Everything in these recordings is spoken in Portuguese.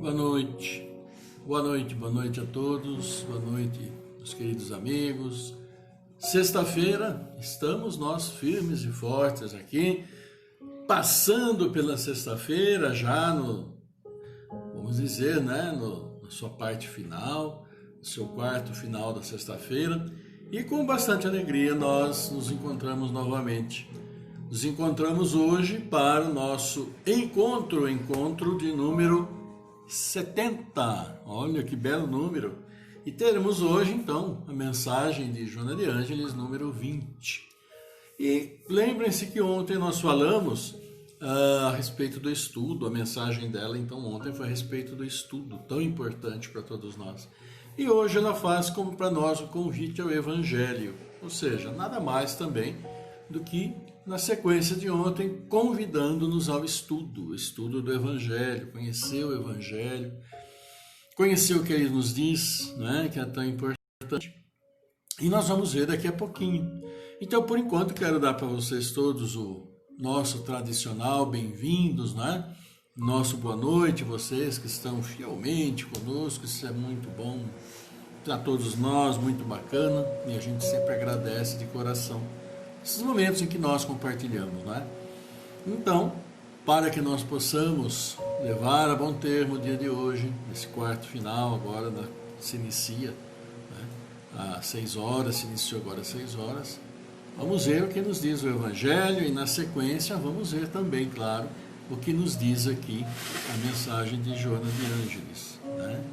Boa noite, boa noite a todos, boa noite, meus queridos amigos. Sexta-feira, estamos nós firmes e fortes aqui, passando pela sexta-feira já vamos dizer, na sua parte final, no seu quarto final da sexta-feira, e com bastante alegria nós nos encontramos novamente. Nos encontramos hoje para o nosso encontro de número 70. Olha que belo número. E teremos hoje, então, a mensagem de Joana de Ângeles, número 20. E lembrem-se que ontem nós falamos a respeito do estudo. A mensagem dela, então, ontem foi a respeito do estudo, tão importante para todos nós. E hoje ela faz como para nós o convite ao Evangelho. Ou seja, nada mais também do que na sequência de ontem, convidando-nos ao estudo, o estudo do Evangelho, conhecer o Evangelho, conhecer o que ele nos diz, né, que é tão importante. E nós vamos ver daqui a pouquinho. Então, por enquanto, quero dar para vocês todos o nosso tradicional bem-vindos, né? Nosso boa noite, vocês que estão fielmente conosco, isso é muito bom para todos nós, muito bacana, e a gente sempre agradece de coração esses momentos em que nós compartilhamos, né? Então, para que nós possamos levar a bom termo o dia de hoje, esse quarto final, agora se inicia, né? Às 6 horas, se iniciou agora às 6 horas, vamos ver o que nos diz o Evangelho e na sequência vamos ver também, claro, o que nos diz aqui a mensagem de Joana de Ângeles, né?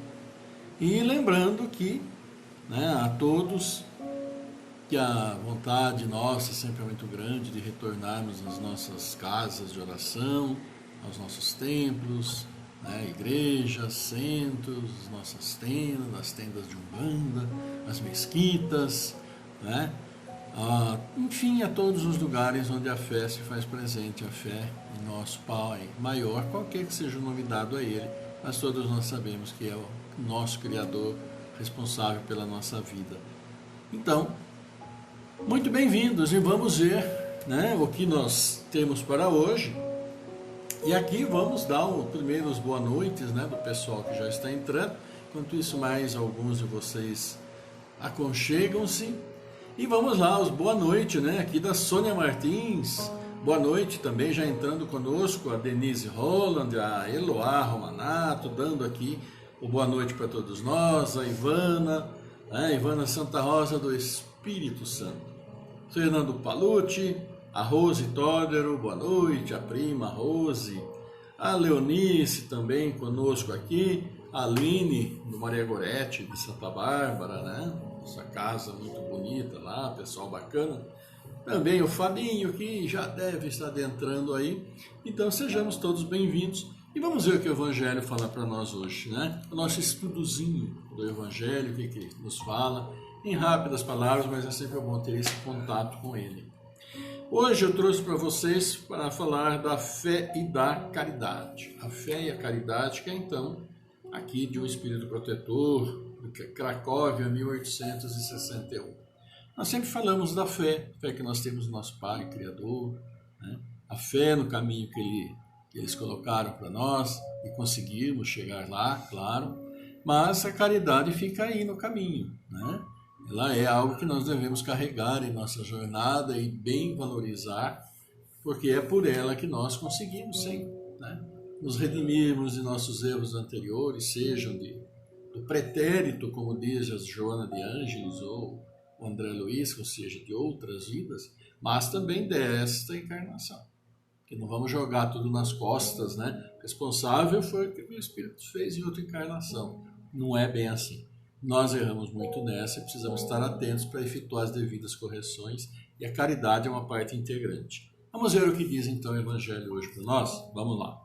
E lembrando que, né, a todos, que a vontade nossa sempre é muito grande de retornarmos às nossas casas de oração, aos nossos templos, né, igrejas, centros, as nossas tendas, as tendas de Umbanda, as mesquitas, né? Enfim, a todos os lugares onde a fé se faz presente, a fé em nosso Pai maior, qualquer que seja o nome dado a Ele, mas todos nós sabemos que é o nosso Criador responsável pela nossa vida. Então, muito bem-vindos e vamos ver, né, o que nós temos para hoje. E aqui vamos dar os boa noites, né, do pessoal que já está entrando. Enquanto isso, mais alguns de vocês aconchegam-se. E vamos lá, os boa noite, né, aqui da Sônia Martins. Boa noite também, já entrando conosco, a Denise Holland, a Eloá Romanato, dando aqui o boa noite para todos nós, a Ivana, Ivana Santa Rosa do Espírito Santo. Fernando Palucci, a Rose Todero, boa noite, a prima Rose, a Leonice também conosco aqui, a Aline do Maria Gorete de Santa Bárbara, né? Essa casa muito bonita lá, pessoal bacana. Também o Fabinho, que já deve estar adentrando aí. Então sejamos todos bem-vindos e vamos ver o que o Evangelho fala para nós hoje, né? O nosso estudozinho do Evangelho, o que nos fala, em rápidas palavras, mas é sempre bom ter esse contato com ele. Hoje eu trouxe para vocês para falar da fé e da caridade. A fé e a caridade, que é então aqui de um espírito protetor, de Cracóvia, 1861. Nós sempre falamos da fé que nós temos no nosso Pai, Criador, né? A fé no caminho que eles colocaram para nós e conseguimos chegar lá, claro, mas a caridade fica aí no caminho, né? Ela é algo que nós devemos carregar em nossa jornada e bem valorizar, porque é por ela que nós conseguimos sempre, né, nos redimirmos de nossos erros anteriores, sejam do pretérito, como diz a Joana de Ângeles ou o André Luiz, ou seja, de outras vidas, mas também desta encarnação. Que não vamos jogar tudo nas costas, né? O responsável foi o que o Espírito fez em outra encarnação. Não é bem assim. Nós erramos muito nessa e precisamos estar atentos para efetuar as devidas correções, e a caridade é uma parte integrante. Vamos ver o que diz então o Evangelho hoje para nós? Vamos lá.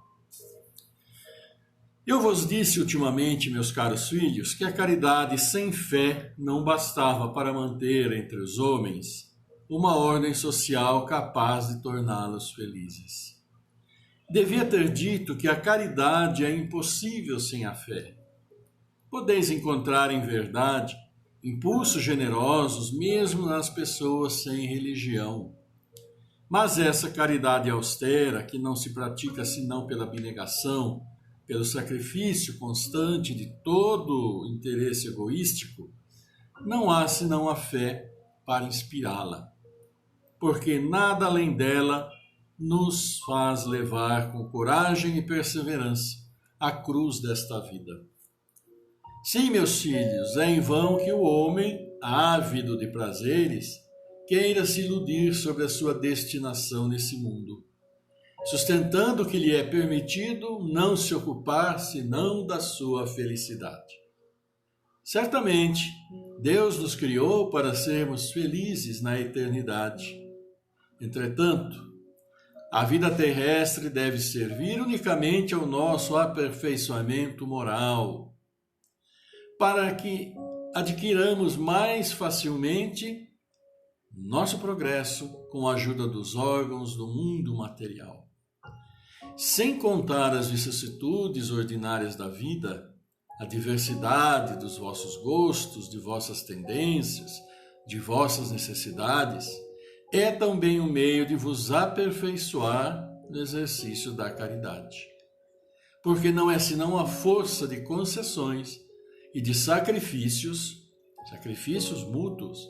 Eu vos disse ultimamente, meus caros filhos, que a caridade sem fé não bastava para manter entre os homens uma ordem social capaz de torná-los felizes. Devia ter dito que a caridade é impossível sem a fé. Podeis encontrar em verdade impulsos generosos mesmo nas pessoas sem religião. Mas essa caridade austera, que não se pratica senão pela abnegação, pelo sacrifício constante de todo interesse egoístico, não há senão a fé para inspirá-la, porque nada além dela nos faz levar com coragem e perseverança a cruz desta vida. Sim, meus filhos, é em vão que o homem, ávido de prazeres, queira se iludir sobre a sua destinação nesse mundo, sustentando que lhe é permitido não se ocupar senão da sua felicidade. Certamente, Deus nos criou para sermos felizes na eternidade. Entretanto, a vida terrestre deve servir unicamente ao nosso aperfeiçoamento moral, para que adquiramos mais facilmente nosso progresso com a ajuda dos órgãos do mundo material. Sem contar as vicissitudes ordinárias da vida, a diversidade dos vossos gostos, de vossas tendências, de vossas necessidades, é também um meio de vos aperfeiçoar no exercício da caridade. Porque não é senão a força de concessões e de sacrifícios mútuos,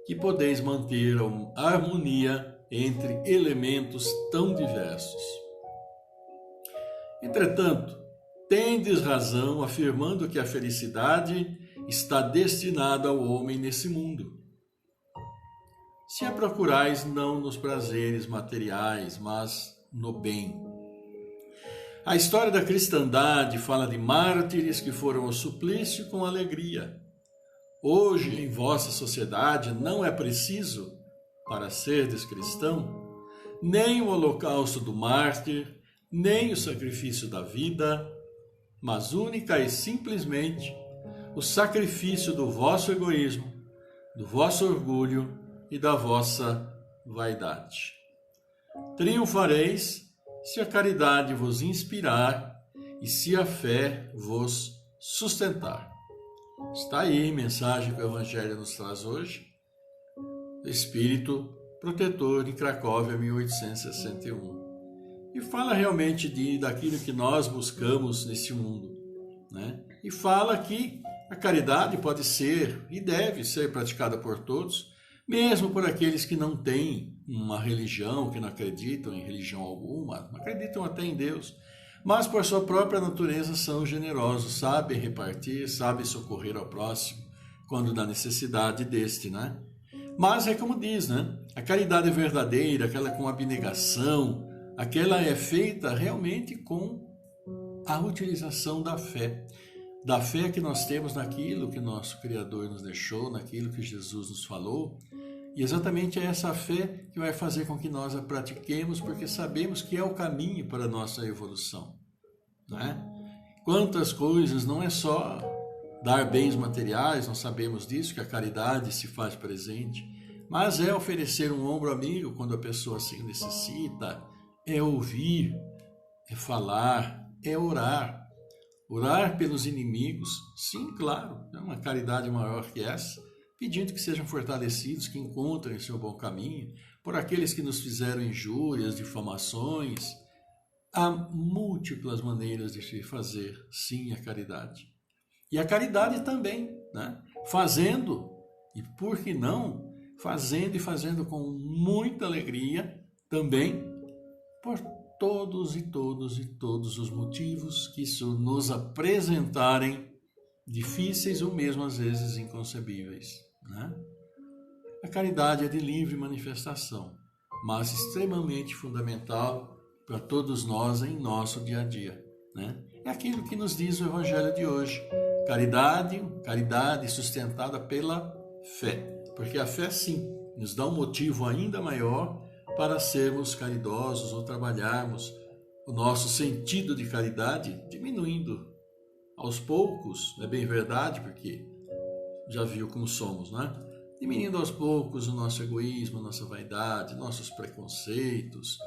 que podeis manter a harmonia entre elementos tão diversos. Entretanto, tendes razão afirmando que a felicidade está destinada ao homem nesse mundo. Se a procurais não nos prazeres materiais, mas no bem. A história da cristandade fala de mártires que foram ao suplício com alegria. Hoje, em vossa sociedade, não é preciso, para serdes cristão, nem o holocausto do mártir, nem o sacrifício da vida, mas única e simplesmente o sacrifício do vosso egoísmo, do vosso orgulho e da vossa vaidade. Triunfareis se a caridade vos inspirar e se a fé vos sustentar. Está aí a mensagem que o Evangelho nos traz hoje. Espírito protetor de Cracóvia, 1861. E fala realmente daquilo que nós buscamos nesse mundo, né? E fala que a caridade pode ser e deve ser praticada por todos, mesmo por aqueles que não têm uma religião, que não acreditam em religião alguma, não acreditam até em Deus, mas por sua própria natureza são generosos, sabem repartir, sabem socorrer ao próximo quando dá necessidade deste, né? Mas é como diz, né? A caridade verdadeira, aquela com abnegação, aquela é feita realmente com a utilização da fé que nós temos naquilo que nosso Criador nos deixou, naquilo que Jesus nos falou. E exatamente é essa fé que vai fazer com que nós a pratiquemos, porque sabemos que é o caminho para a nossa evolução, né? Quantas coisas, não é só dar bens materiais, nós sabemos disso, que a caridade se faz presente, mas é oferecer um ombro amigo quando a pessoa assim necessita, é ouvir, é falar, é orar. Orar pelos inimigos, sim, claro, é uma caridade maior que essa, pedindo que sejam fortalecidos, que encontrem seu bom caminho, por aqueles que nos fizeram injúrias, difamações. Há múltiplas maneiras de se fazer, sim, a caridade. E a caridade também, né? Fazendo, e por que não, fazendo e fazendo com muita alegria, também por todos os motivos que isso nos apresentarem difíceis ou mesmo às vezes inconcebíveis, né? A caridade é de livre manifestação, mas extremamente fundamental para todos nós em nosso dia a dia, né? É aquilo que nos diz o Evangelho de hoje. Caridade sustentada pela fé, porque a fé sim nos dá um motivo ainda maior para sermos caridosos ou trabalharmos o nosso sentido de caridade, diminuindo aos poucos, não é bem verdade, porque já viu como somos, né? Diminuindo aos poucos o nosso egoísmo, a nossa vaidade, nossos preconceitos,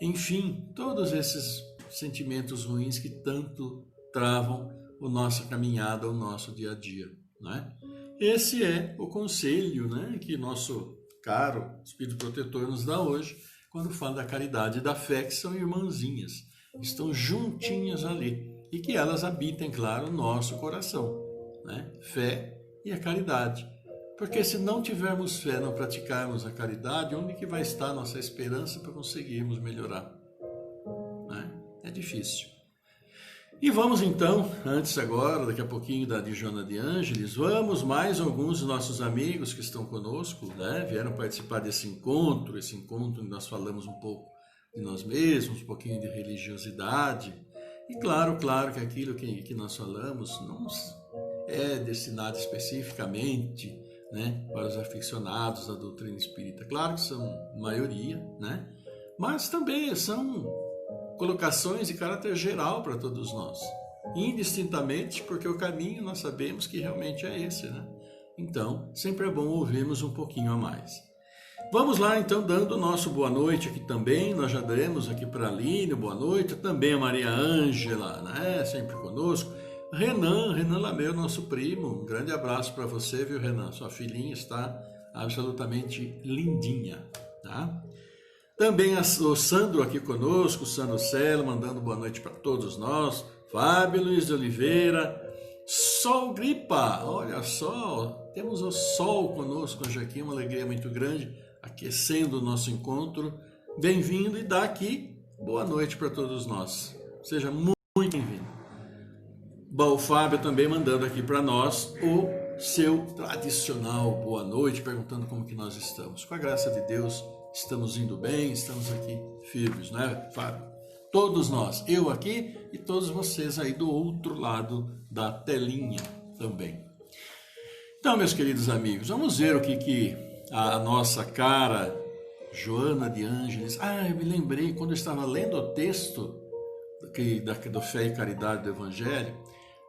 enfim, todos esses sentimentos ruins que tanto travam a nossa caminhada, o nosso dia a dia, né? Esse é o conselho, né, que nosso caro Espírito Protetor nos dá hoje, quando fala da caridade e da fé, que são irmãzinhas, estão juntinhas ali. e que elas habitem, claro, o nosso coração, né? Fé e a caridade. Porque se não tivermos fé, não praticarmos a caridade, onde que vai estar a nossa esperança para conseguirmos melhorar? Né? É difícil. E vamos então, antes agora, daqui a pouquinho de Joana de Ângeles, vamos mais alguns dos nossos amigos que estão conosco, né? Vieram participar desse encontro onde nós falamos um pouco de nós mesmos, um pouquinho de religiosidade. E claro que aquilo que nós falamos não é destinado especificamente, né, para os aficionados da doutrina espírita. Claro que são maioria, né? Mas também são colocações de caráter geral para todos nós, indistintamente, porque o caminho nós sabemos que realmente é esse, né? Então, sempre é bom ouvirmos um pouquinho a mais. Vamos lá, então, dando o nosso boa noite aqui também. Nós já daremos aqui para a Aline, boa noite, também a Maria Ângela, né? Sempre conosco. Renan Lameu, nosso primo, um grande abraço para você, viu, Renan? Sua filhinha está absolutamente lindinha, tá? Também o Sandro aqui conosco, o Sandro Celo, mandando boa noite para todos nós. Fábio Luiz de Oliveira, Sol Gripa, olha só, temos o Sol conosco hoje aqui, uma alegria muito grande, aquecendo o nosso encontro. Bem-vindo e dá aqui boa noite para todos nós. Seja muito bem-vindo. Bom, o Fábio também mandando aqui para nós o seu tradicional boa noite, perguntando como que nós estamos. Com a graça de Deus, estamos indo bem, estamos aqui firmes, né, Fábio? Todos nós, eu aqui e todos vocês aí do outro lado da telinha também. Então, meus queridos amigos, vamos ver o que a nossa cara Joana de Ângeles... eu me lembrei, quando eu estava lendo o texto do Fé e Caridade do Evangelho,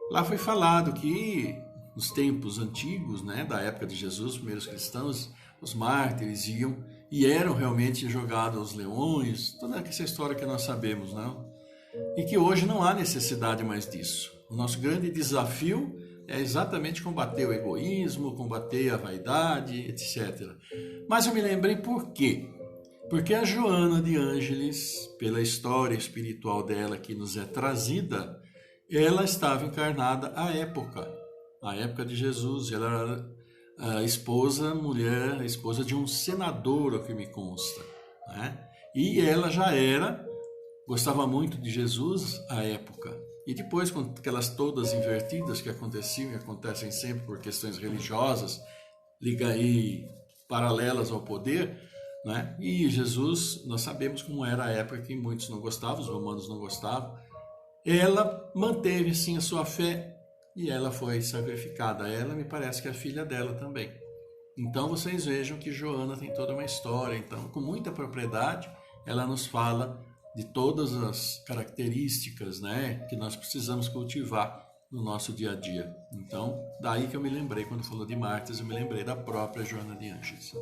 lá foi falado que nos tempos antigos, né, da época de Jesus, os primeiros cristãos, os mártires iam e eram realmente jogados aos leões, toda essa história que nós sabemos, não? E que hoje não há necessidade mais disso. O nosso grande desafio é exatamente combater o egoísmo, combater a vaidade, etc. Mas eu me lembrei por quê? Porque a Joana de Ângeles, pela história espiritual dela que nos é trazida, ela estava encarnada à época de Jesus. Ela era a esposa de um senador, o que me consta, né? E ela já gostava muito de Jesus à época. E depois, com aquelas todas invertidas que aconteciam e acontecem sempre por questões religiosas, paralelas ao poder, né? E Jesus, nós sabemos como era a época que muitos não gostavam, os romanos não gostavam. Ela manteve sim a sua fé e ela foi sacrificada. Ela, me parece que é a filha dela também. Então vocês vejam que Joana tem toda uma história. Então, com muita propriedade, ela nos fala de todas as características, né, que nós precisamos cultivar no nosso dia a dia. Então, daí que eu me lembrei, quando falou de mártires, eu me lembrei da própria Joana de Ângeles.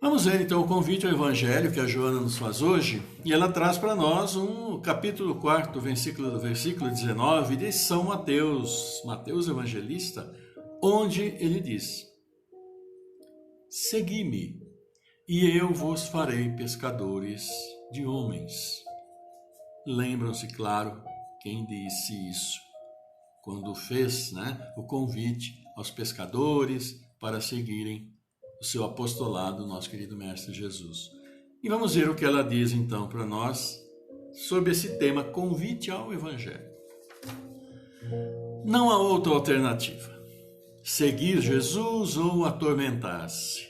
Vamos ver então o convite ao Evangelho que a Joana nos faz hoje, e ela traz para nós um capítulo 4, versículo 19 de São Mateus, Mateus Evangelista, onde ele diz: Segui-me, e eu vos farei pescadores de homens. Lembram-se, claro, quem disse isso, quando fez, né, o convite aos pescadores para seguirem o seu apostolado, nosso querido Mestre Jesus. E vamos ver o que ela diz então para nós sobre esse tema, convite ao Evangelho. Não há outra alternativa: seguir Jesus ou atormentar-se.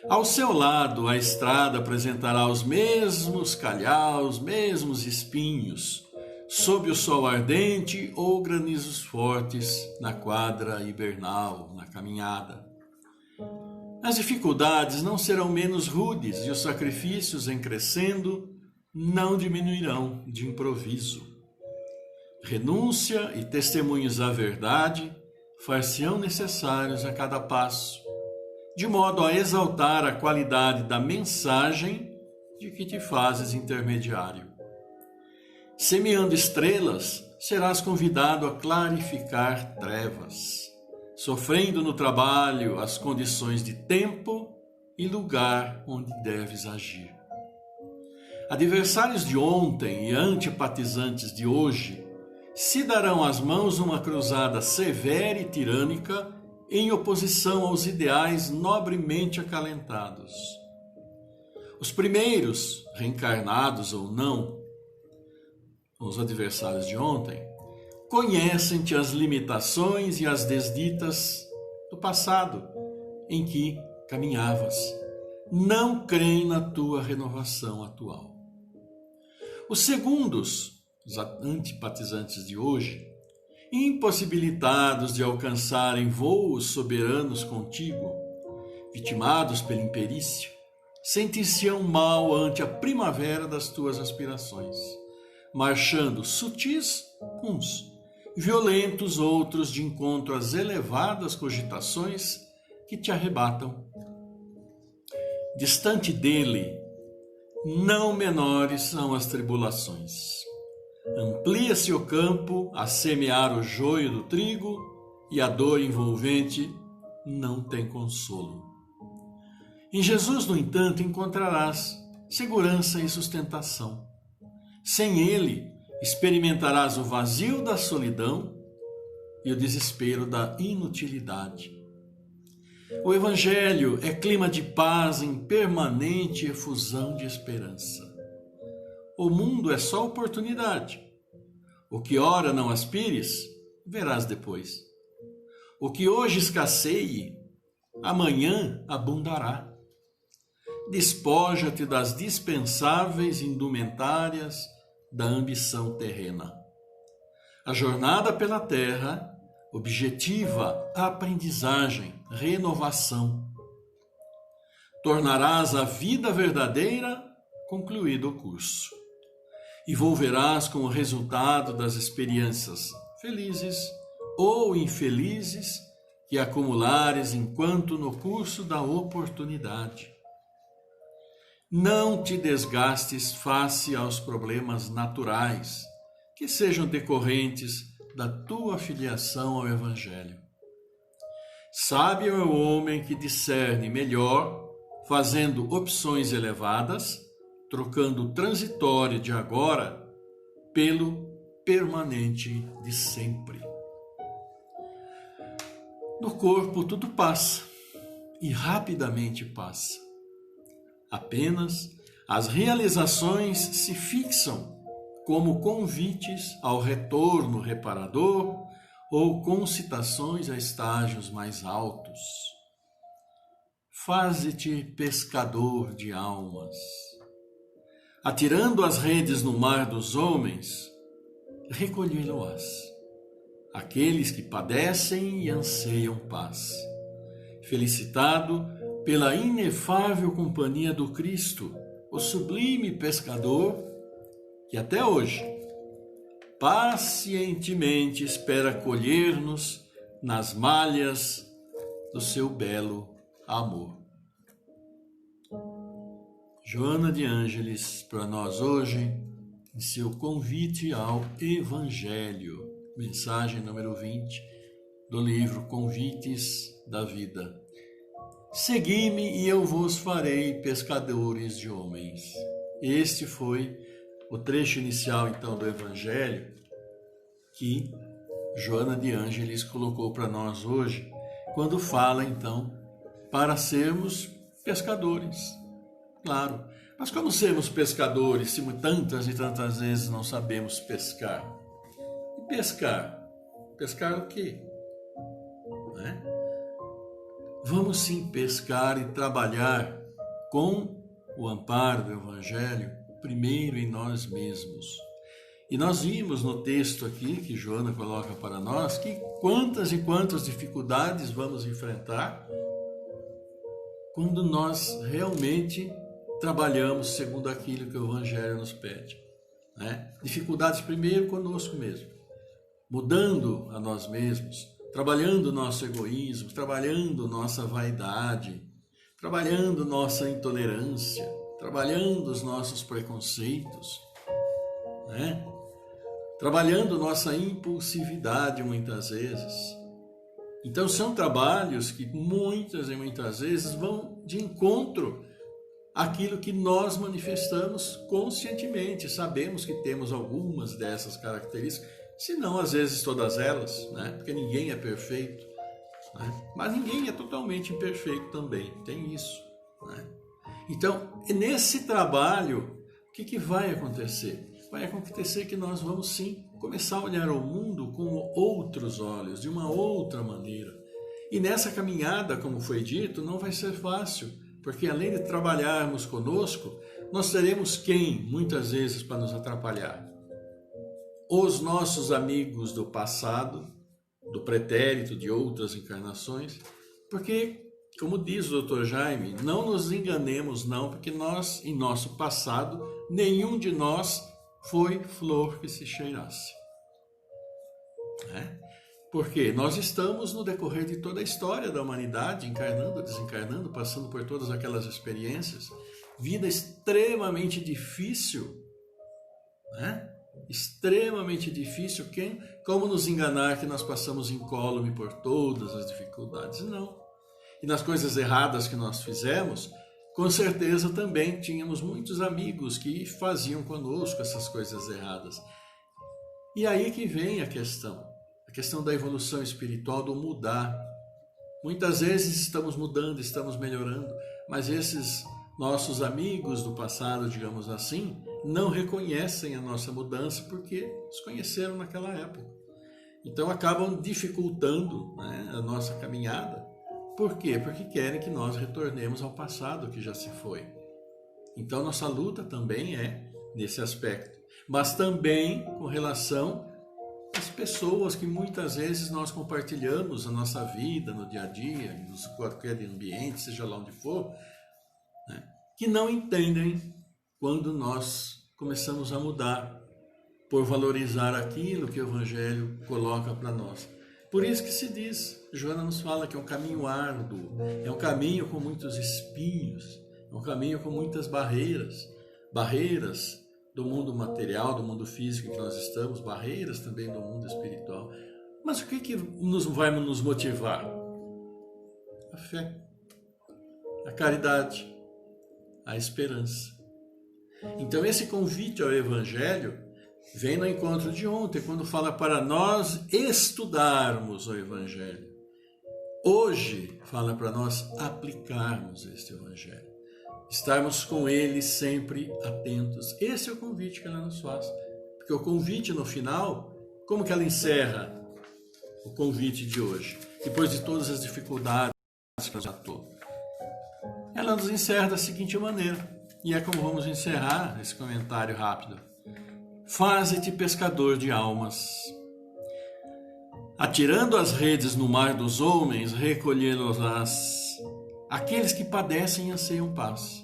Ao seu lado, a estrada apresentará os mesmos calhaus, mesmos espinhos, sob o sol ardente ou granizos fortes na quadra hibernal, na caminhada. As dificuldades não serão menos rudes e os sacrifícios, em crescendo, não diminuirão de improviso. Renúncia e testemunhos à verdade far-se-ão necessários a cada passo, de modo a exaltar a qualidade da mensagem de que te fazes intermediário. Semeando estrelas, serás convidado a clarificar trevas, sofrendo no trabalho as condições de tempo e lugar onde deves agir. Adversários de ontem e antipatizantes de hoje se darão as mãos numa cruzada severa e tirânica em oposição aos ideais nobremente acalentados. Os primeiros, reencarnados ou não, os adversários de ontem, conhecem-te as limitações e as desditas do passado em que caminhavas. Não creem na tua renovação atual. Os segundos, os antipatizantes de hoje, impossibilitados de alcançarem voos soberanos contigo, vitimados pela imperícia, sentir-se-ão mal ante a primavera das tuas aspirações, marchando sutis uns, violentos outros de encontro às elevadas cogitações que te arrebatam. Distante dele, não menores são as tribulações. Amplia-se o campo a semear o joio do trigo e a dor envolvente não tem consolo. Em Jesus, no entanto, encontrarás segurança e sustentação. Sem ele, experimentarás o vazio da solidão e o desespero da inutilidade. O Evangelho é clima de paz em permanente efusão de esperança. O mundo é só oportunidade. O que ora não aspires, verás depois. O que hoje escasseie, amanhã abundará. Despoja-te das dispensáveis indumentárias da ambição terrena. A jornada pela terra objetiva a aprendizagem, renovação. Tornarás a vida verdadeira concluído o curso. E volverás com o resultado das experiências felizes ou infelizes que acumulares enquanto no curso da oportunidade. Não te desgastes face aos problemas naturais que sejam decorrentes da tua filiação ao Evangelho. Sábio é o homem que discerne melhor, fazendo opções elevadas, trocando o transitório de agora pelo permanente de sempre. No corpo tudo passa e rapidamente passa. Apenas as realizações se fixam como convites ao retorno reparador ou concitações a estágios mais altos. Faze-te pescador de almas. Atirando as redes no mar dos homens, recolhê-lo-ás. Aqueles que padecem e anseiam paz. Felicitado pela inefável companhia do Cristo, o sublime pescador, que até hoje pacientemente espera colher-nos nas malhas do seu belo amor. Joana de Ângeles, para nós hoje, em seu convite ao Evangelho, mensagem número 20 do livro Convites da Vida. Segui-me e eu vos farei pescadores de homens. Este foi o trecho inicial, então, do Evangelho que Joana de Ângeles colocou para nós hoje, quando fala, então, para sermos pescadores. Claro, mas como sermos pescadores se tantas e tantas vezes não sabemos pescar? E pescar? Pescar o quê? Não é? Vamos sim pescar e trabalhar com o amparo do Evangelho, primeiro em nós mesmos. E nós vimos no texto aqui, que Joana coloca para nós, que quantas e quantas dificuldades vamos enfrentar quando nós realmente trabalhamos segundo aquilo que o Evangelho nos pede. Né? Dificuldades primeiro conosco mesmo, mudando a nós mesmos, trabalhando nosso egoísmo, trabalhando nossa vaidade, trabalhando nossa intolerância, trabalhando os nossos preconceitos, né? Trabalhando nossa impulsividade muitas vezes. Então são trabalhos que muitas e muitas vezes vão de encontro àquilo que nós manifestamos conscientemente. Sabemos que temos algumas dessas características se não às vezes todas elas, né? Porque ninguém é perfeito, né? Mas ninguém é totalmente imperfeito também, tem isso, né? Então, nesse trabalho, o que vai acontecer? Vai acontecer que nós vamos sim começar a olhar o mundo com outros olhos, de uma outra maneira. E nessa caminhada, como foi dito, não vai ser fácil, porque além de trabalharmos conosco, nós teremos quem, muitas vezes, para nos atrapalhar? Os nossos amigos do passado, do pretérito, de outras encarnações, porque, como diz o Dr. Jaime, não nos enganemos não, porque nós, em nosso passado, nenhum de nós foi flor que se cheirasse. Porque nós estamos no decorrer de toda a história da humanidade, encarnando, desencarnando, passando por todas aquelas experiências, vida extremamente difícil, né? Extremamente difícil. Como nos enganar que nós passamos incólume por todas as dificuldades? Não. E nas coisas erradas que nós fizemos, com certeza também tínhamos muitos amigos que faziam conosco essas coisas erradas. E aí que vem a questão da evolução espiritual, do mudar. Muitas vezes estamos mudando, estamos melhorando, mas esses nossos amigos do passado, digamos assim, não reconhecem a nossa mudança porque nos conheceram naquela época. Então acabam dificultando, né, a nossa caminhada. Por quê? Porque querem que nós retornemos ao passado que já se foi. Então nossa luta também é nesse aspecto, mas também com relação às pessoas que muitas vezes nós compartilhamos a nossa vida no dia a dia, em qualquer ambiente, seja lá onde for, né, que não entendem quando nós começamos a mudar, por valorizar aquilo que o Evangelho coloca para nós. Por isso que se diz, Joana nos fala que é um caminho árduo, é um caminho com muitos espinhos, é um caminho com muitas barreiras do mundo material, do mundo físico que nós estamos, barreiras também do mundo espiritual. Mas o que vai nos motivar? A fé, a caridade, a esperança. Então esse convite ao Evangelho vem no encontro de ontem, quando fala para nós estudarmos o Evangelho. Hoje fala para nós aplicarmos este Evangelho. Estarmos com ele sempre atentos. Esse é o convite que ela nos faz. Porque o convite no final, como que ela encerra o convite de hoje? Depois de todas as dificuldades que ela tratou. Ela nos encerra da seguinte maneira. E é como vamos encerrar esse comentário rápido. Faze-te pescador de almas. Atirando as redes no mar dos homens, recolhê-los-ás. Aqueles que padecem e anseiam paz.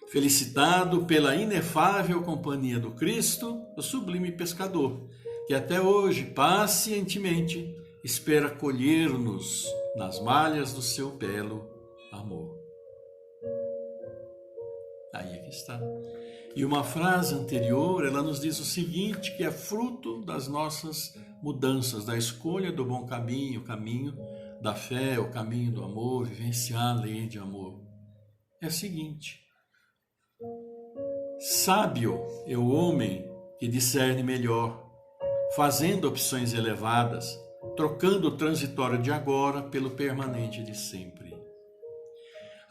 Felicitado pela inefável companhia do Cristo, o sublime pescador, que até hoje, pacientemente, espera colher-nos nas malhas do seu belo amor. Aí é que está. E uma frase anterior, ela nos diz o seguinte, que é fruto das nossas mudanças, da escolha do bom caminho, o caminho da fé, o caminho do amor, vivenciar a lei de amor. É o seguinte: sábio é o homem que discerne melhor, fazendo opções elevadas, trocando o transitório de agora pelo permanente de sempre.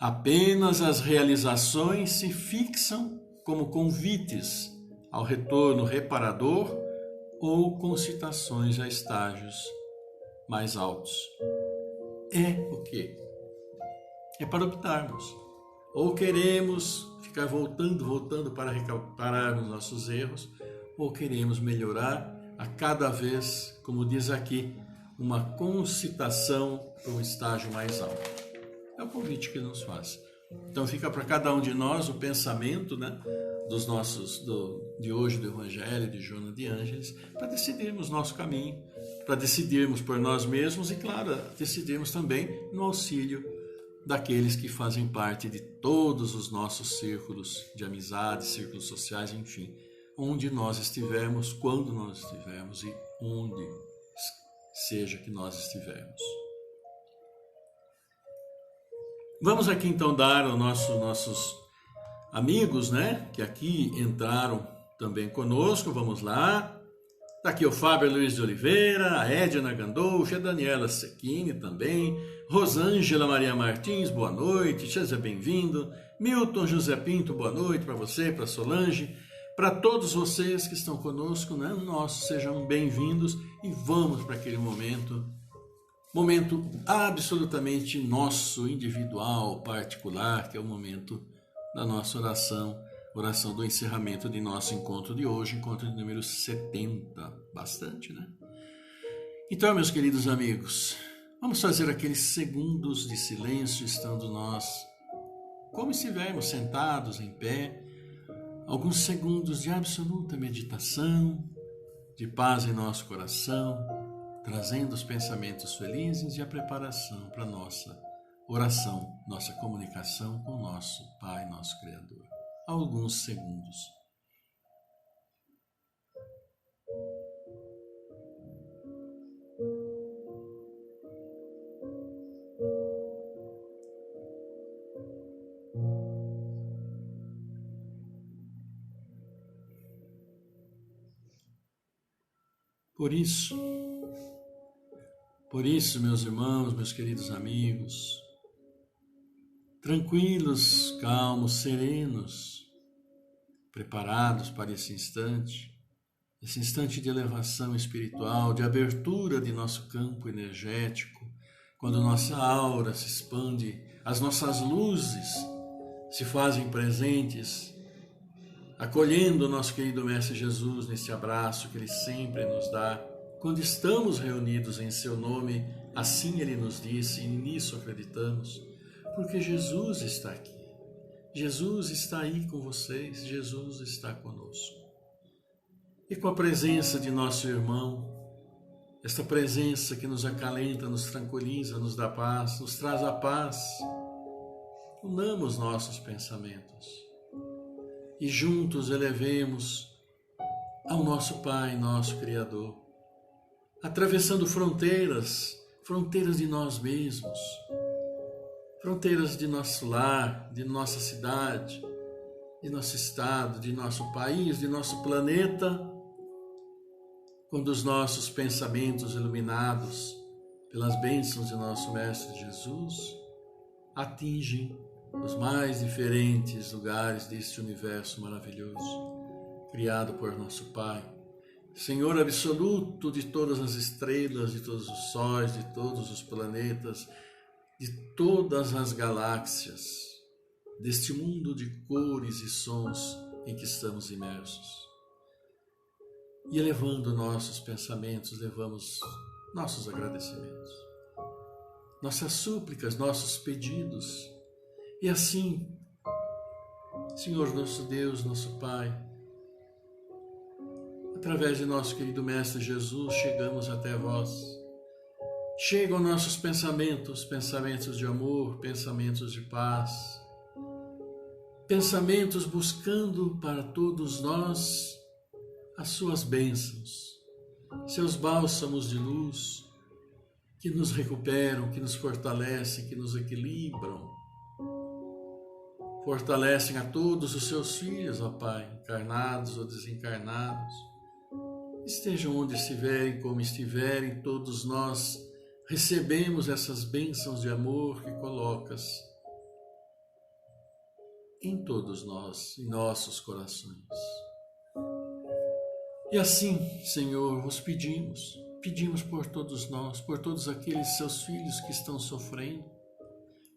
Apenas as realizações se fixam como convites ao retorno reparador ou concitações a estágios mais altos. É o quê? É para optarmos. Ou queremos ficar voltando para reparar os nossos erros, ou queremos melhorar a cada vez, como diz aqui, uma concitação para um estágio mais alto. É o convite que nos faz. Então fica para cada um de nós o pensamento, né, de hoje do Evangelho de Joana de Ângeles, para decidirmos nosso caminho, para decidirmos por nós mesmos e, claro, decidirmos também no auxílio daqueles que fazem parte de todos os nossos círculos de amizade, círculos sociais, enfim, onde nós estivermos, quando nós estivermos e onde seja que nós estivermos. Vamos aqui então dar aos nossos amigos, né, que aqui entraram também conosco. Vamos lá. Está aqui o Fábio Luiz de Oliveira, a Edna Gandolfi, a Daniela Secchini também, Rosângela Maria Martins, boa noite, seja bem-vindo. Milton José Pinto, boa noite para você, para Solange, para todos vocês que estão conosco, né? Nosso, sejam bem-vindos e vamos para aquele momento absolutamente nosso, individual, particular, que é o momento da nossa oração do encerramento de nosso encontro de hoje, encontro de número 70, bastante, né? Então, meus queridos amigos, vamos fazer aqueles segundos de silêncio, estando nós, como se estivermos sentados em pé, alguns segundos de absoluta meditação, de paz em nosso coração, trazendo os pensamentos felizes e a preparação para nossa oração, nossa comunicação com o nosso Pai, nosso Criador. Alguns segundos. Por isso, meus irmãos, meus queridos amigos, tranquilos, calmos, serenos, preparados para esse instante de elevação espiritual, de abertura de nosso campo energético, quando nossa aura se expande, as nossas luzes se fazem presentes, acolhendo o nosso querido Mestre Jesus nesse abraço que Ele sempre nos dá. Quando estamos reunidos em Seu nome, assim Ele nos disse, e nisso acreditamos, porque Jesus está aqui. Jesus está aí com vocês, Jesus está conosco. E com a presença de nosso irmão, esta presença que nos acalenta, nos tranquiliza, nos dá paz, nos traz a paz, unamos nossos pensamentos e juntos elevemos ao nosso Pai, nosso Criador, atravessando fronteiras de nós mesmos, fronteiras de nosso lar, de nossa cidade, de nosso estado, de nosso país, de nosso planeta, quando os nossos pensamentos iluminados pelas bênçãos de nosso Mestre Jesus atingem os mais diferentes lugares deste universo maravilhoso, criado por nosso Pai, Senhor absoluto de todas as estrelas, de todos os sóis, de todos os planetas, de todas as galáxias, deste mundo de cores e sons em que estamos imersos. E elevando nossos pensamentos, levamos nossos agradecimentos, nossas súplicas, nossos pedidos. E assim, Senhor nosso Deus, nosso Pai, através de nosso querido Mestre Jesus, chegamos até vós. Chegam nossos pensamentos, pensamentos de amor, pensamentos de paz, pensamentos buscando para todos nós as suas bênçãos, seus bálsamos de luz, que nos recuperam, que nos fortalecem, que nos equilibram. Fortalecem a todos os seus filhos, ó Pai, encarnados ou desencarnados. Estejam onde estiverem, como estiverem, todos nós recebemos essas bênçãos de amor que colocas em todos nós, em nossos corações. E assim, Senhor, vos pedimos por todos nós, por todos aqueles seus filhos que estão sofrendo,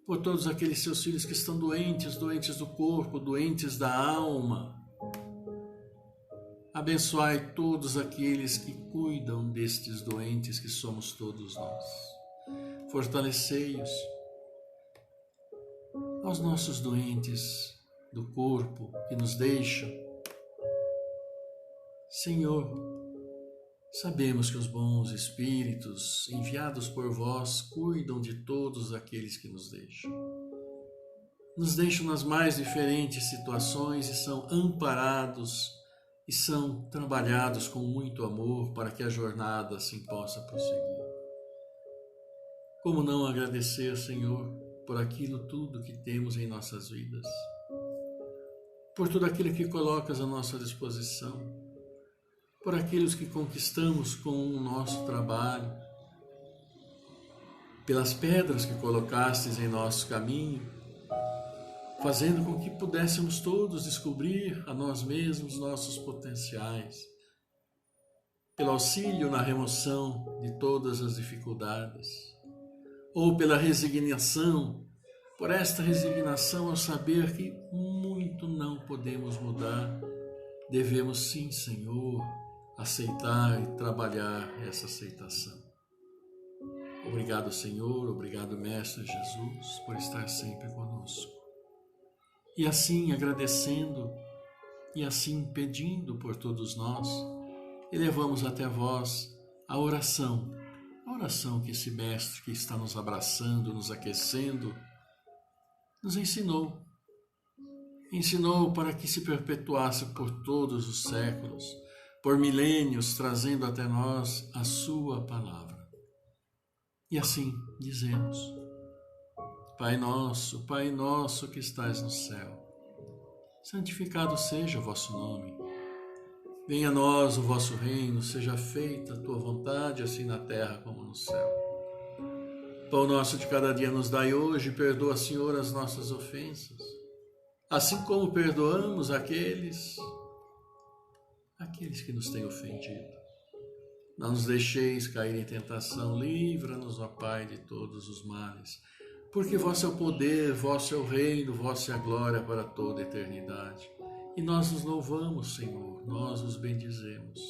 por todos aqueles seus filhos que estão doentes do corpo, doentes da alma. Abençoai todos aqueles que cuidam destes doentes que somos todos nós. Fortalecei-os aos nossos doentes do corpo que nos deixam. Senhor, sabemos que os bons espíritos enviados por vós cuidam de todos aqueles que nos deixam. Nos deixam nas mais diferentes situações e são amparados e são trabalhados com muito amor para que a jornada assim possa prosseguir. Como não agradecer, Senhor, por aquilo tudo que temos em nossas vidas, por tudo aquilo que colocas à nossa disposição, por aqueles que conquistamos com o nosso trabalho, pelas pedras que colocastes em nosso caminho, fazendo com que pudéssemos todos descobrir a nós mesmos nossos potenciais, pelo auxílio na remoção de todas as dificuldades, ou pela resignação, por esta resignação ao saber que muito não podemos mudar, devemos sim, Senhor, aceitar e trabalhar essa aceitação. Obrigado, Senhor, obrigado, Mestre Jesus, por estar sempre conosco. E assim, agradecendo e assim pedindo por todos nós, elevamos até vós a oração que esse Mestre que está nos abraçando, nos aquecendo, nos ensinou. Ensinou para que se perpetuasse por todos os séculos, por milênios, trazendo até nós a sua palavra. E assim dizemos: Pai nosso que estais no céu, santificado seja o vosso nome. Venha a nós o vosso reino, seja feita a tua vontade, assim na terra como no céu. Pão nosso de cada dia nos dai hoje, perdoa, Senhor, as nossas ofensas, assim como perdoamos aqueles que nos têm ofendido. Não nos deixeis cair em tentação, livra-nos, ó Pai, de todos os males, porque vosso é o poder, vosso é o reino, vossa é a glória para toda a eternidade. E nós os louvamos, Senhor, nós os bendizemos,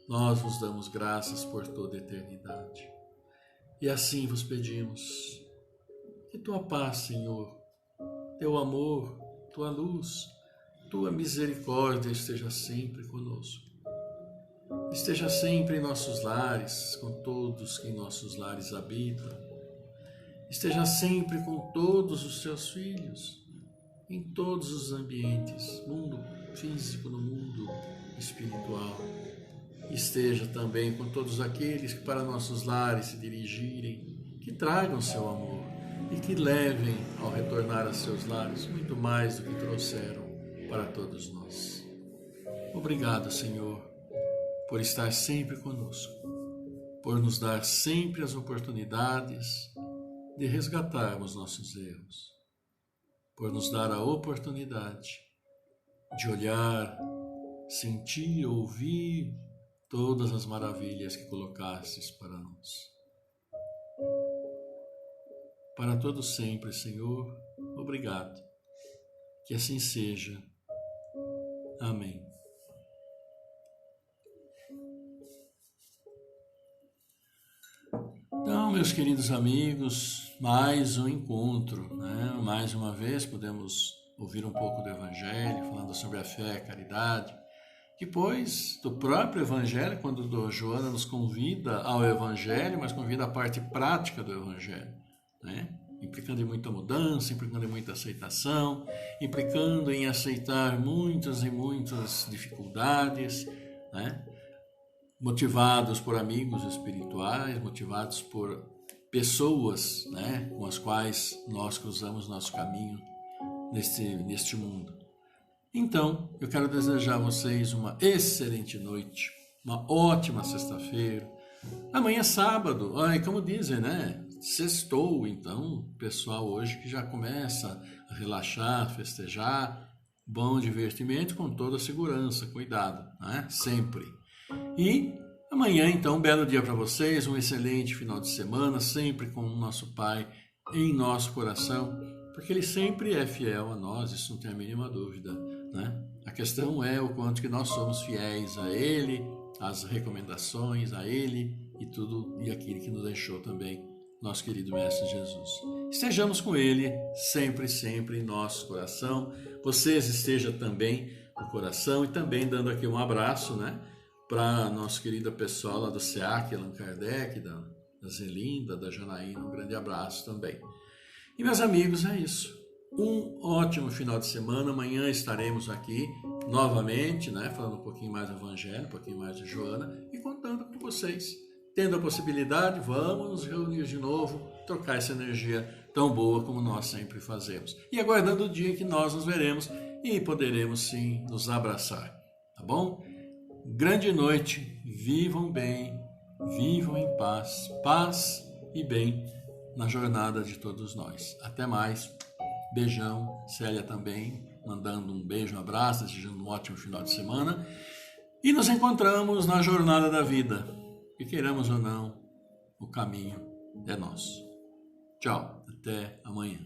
nós vos damos graças por toda a eternidade. E assim vos pedimos que tua paz, Senhor, teu amor, tua luz, tua misericórdia esteja sempre conosco. Esteja sempre em nossos lares, com todos que em nossos lares habitam. Esteja sempre com todos os seus filhos, em todos os ambientes, mundo físico, no mundo espiritual. Esteja também com todos aqueles que para nossos lares se dirigirem, que tragam seu amor e que levem ao retornar a seus lares muito mais do que trouxeram para todos nós. Obrigado, Senhor, por estar sempre conosco, por nos dar sempre as oportunidades de resgatarmos nossos erros, por nos dar a oportunidade de olhar, sentir, ouvir todas as maravilhas que colocastes para nós. Para todo sempre, Senhor, obrigado. Que assim seja. Amém. Então, meus queridos amigos, mais um encontro, né? Mais uma vez podemos ouvir um pouco do Evangelho, falando sobre a fé e a caridade. Depois do próprio Evangelho, quando a Joana nos convida ao Evangelho, mas convida a parte prática do Evangelho, né? Implicando em muita mudança, implicando em muita aceitação, implicando em aceitar muitas e muitas dificuldades, né? Motivados por amigos espirituais, motivados por pessoas, né, com as quais nós cruzamos nosso caminho neste mundo. Então, eu quero desejar a vocês uma excelente noite, uma ótima sexta-feira. Amanhã é sábado, como dizem, né? Sextou, então, pessoal hoje que já começa a relaxar, festejar, bom divertimento com toda a segurança, cuidado, né? Sempre. E amanhã, então, um belo dia para vocês, um excelente final de semana, sempre com o nosso Pai em nosso coração, porque Ele sempre é fiel a nós, isso não tem a mínima dúvida, né? A questão é o quanto que nós somos fiéis a Ele, às recomendações, a Ele e tudo e aquilo que nos deixou também, nosso querido Mestre Jesus. Estejamos com Ele sempre, sempre em nosso coração. Vocês estejam também no coração e também dando aqui um abraço, né? Para nossa querida pessoal lá do SEAC, Allan Kardec, da Zelinda, da Janaína, um grande abraço também. E meus amigos, é isso. Um ótimo final de semana. Amanhã estaremos aqui novamente, né, falando um pouquinho mais do Evangelho, um pouquinho mais de Joana e contando com vocês. Tendo a possibilidade, vamos nos reunir de novo, trocar essa energia tão boa como nós sempre fazemos. E aguardando o dia em que nós nos veremos e poderemos sim nos abraçar, tá bom? grande noite, vivam bem, vivam em paz, paz e bem na jornada de todos nós. Até mais, beijão, Célia também, mandando um beijo, um abraço, desejando um ótimo final de semana. E nos encontramos na jornada da vida, que queiramos ou não, o caminho é nosso. Tchau, até amanhã.